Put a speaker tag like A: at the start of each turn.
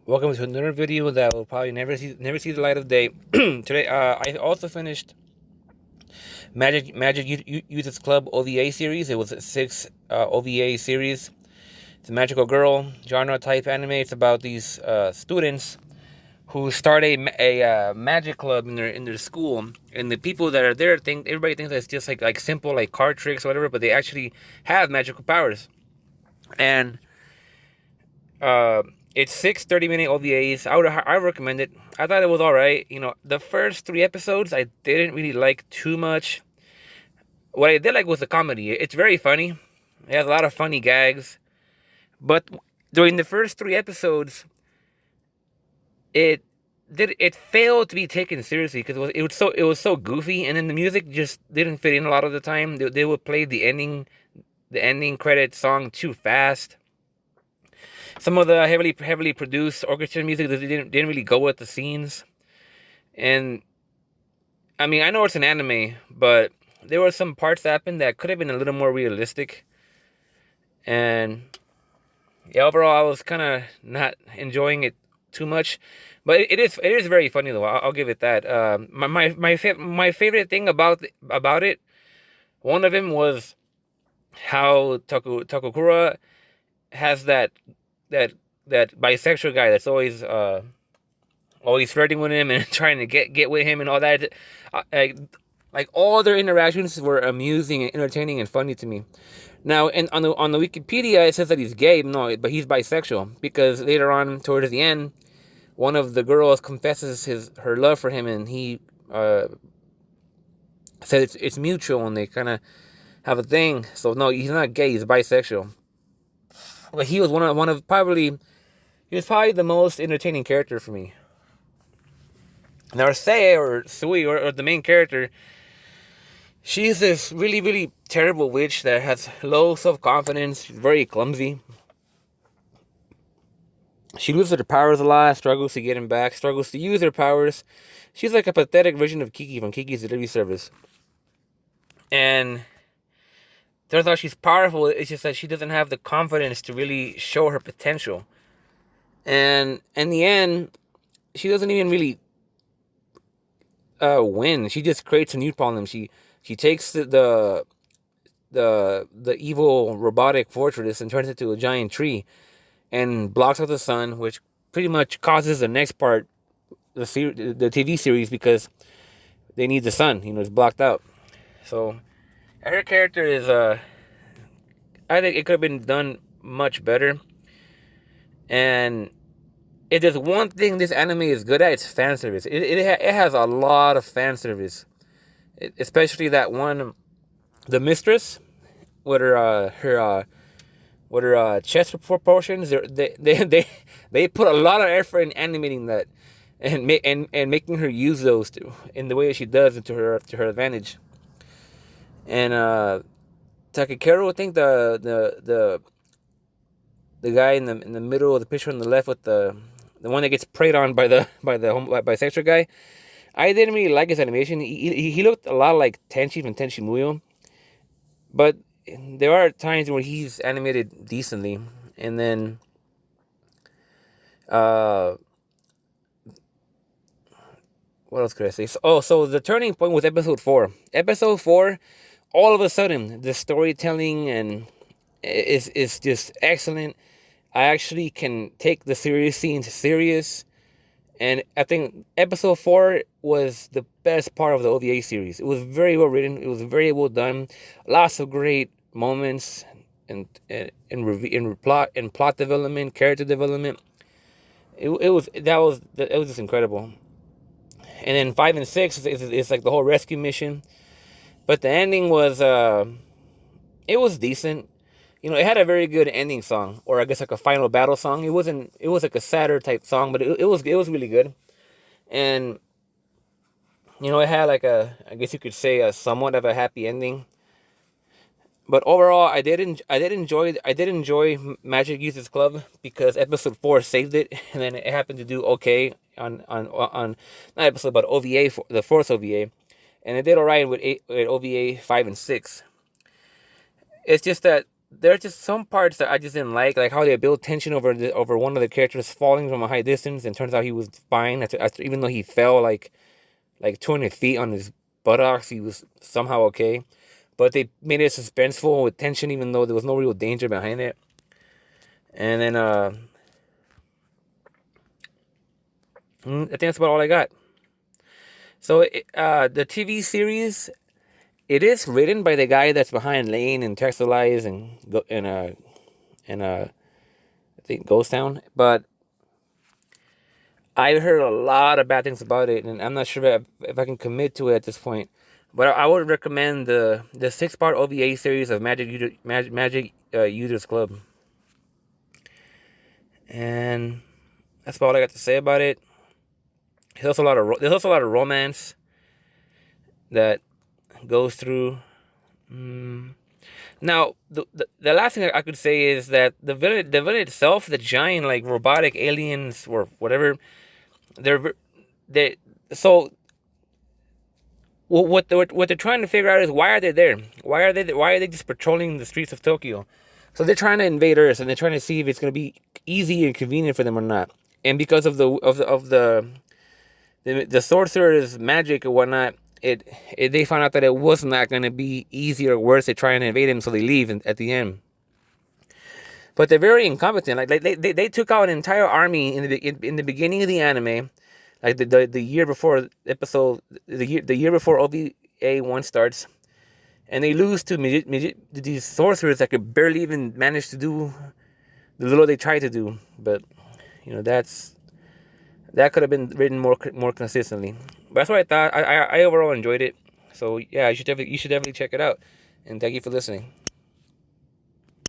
A: Welcome to another video that will probably never see the light of day. Today, I also finished Magic Youth Club OVA series. It was a 6 OVA series. It's a magical girl genre type anime. It's about these students who start a magic club in their school, and the people that are there think everybody thinks that it's just like simple like card tricks or whatever, but they actually have magical powers. And Uh, it's 6 30-minute OVAs. I recommend it. I thought it was all right. The first 3 episodes I didn't really like too much. What I did like was the comedy. It's very funny. It has a lot of funny gags, but during the first 3 episodes, it failed to be taken seriously because it was so goofy, and then the music just didn't fit in a lot of the time. They would play the ending credit song too fast. Some of the heavily produced orchestra music that didn't really go with the scenes. And I mean, I know it's an anime, but there were some parts that happened that could have been a little more realistic. And yeah, overall, I was kind of not enjoying it too much. But it is very funny though. I'll give it that. My favorite thing about it, one of them was how Takakura has that that bisexual guy that's always flirting with him and trying to get with him and all that. Like all their interactions were amusing and entertaining and funny to me. Now, and on the Wikipedia, it says that he's gay. No, but he's bisexual because later on, towards the end, one of the girls confesses her love for him, and he said it's mutual, and they kind of have a thing. So no, he's not gay. He's bisexual. But he was he was probably the most entertaining character for me. Now, Sui, or the main character, she's this really, really terrible witch that has low self-confidence, very clumsy. She loses her powers a lot, struggles to get them back, struggles to use her powers. She's like a pathetic version of Kiki from Kiki's Delivery Service. And turns out she's powerful, it's just that she doesn't have the confidence to really show her potential. And in the end, she doesn't even really win. She just creates a new problem. She takes the evil robotic fortress and turns it into a giant tree and blocks out the sun, which pretty much causes the next part, the TV series, because they need the sun. It's blocked out. So her character is I think it could have been done much better. And if there's one thing this anime is good at, it's fan service. It has a lot of fan service, especially that one, the mistress, with her chest proportions. They put a lot of effort in animating that, and making her use those in the way she does to her advantage. And Takekeru, I think the guy in the middle of the picture on the left with the one that gets preyed on by the bisexual guy. I didn't really like his animation. He looked a lot like Tenchi from Tenchi Muyo, but there are times where he's animated decently. And then what else could I say? So the turning point was episode 4. Episode 4, all of a sudden, the storytelling and is just excellent. I actually can take the serious scenes serious. And I think episode 4 was the best part of the OVA series. It was very well written. It was very well done. Lots of great moments in plot development, character development. It was just incredible. And then 5 and 6 is like the whole rescue mission. But the ending was it was decent. It had a very good ending song, or I guess like a final battle song. It was like a sadder type song, but it was really good. And it had like I guess you could say, a somewhat of a happy ending. But overall, I did enjoy Magic Users Club because episode 4 saved it, and then it happened to do okay on not episode, but OVA, for the fourth OVA, and it did alright with OVA 5 and 6. It's just that there are just some parts that I just didn't like how they built tension over one of the characters falling from a high distance, and turns out he was fine. After, even though he fell like 200 feet on his buttocks, he was somehow okay. But they made it suspenseful with tension, even though there was no real danger behind it. And then I think that's about all I got. So the TV series, it is written by the guy that's behind Lane and Textualize and I think Ghost Town, but I heard a lot of bad things about it, and I'm not sure if I can commit to it at this point. But I would recommend the 6-part OVA series of Magic Users Club, and that's about all I got to say about it. There's also a lot of romance that goes through. Now, the last thing I could say is that the villain itself, the giant like robotic aliens or whatever, they so what they're trying to figure out is why are they there? Why are they just patrolling the streets of Tokyo? So they're trying to invade Earth, and they're trying to see if it's going to be easy and convenient for them or not. And because of the sorcerer's magic or whatnot, they found out that it was not going to be easy or worse. They try and invade him, so they leave at the end. But they're very incompetent. Like they took out an entire army in the beginning of the anime, like the year before the year before OVA 1 starts, and they lose to these sorcerers that could barely even manage to do the little they tried to do. But that could have been written more consistently. But that's what I thought. I overall enjoyed it. So yeah, you should definitely check it out. And thank you for listening.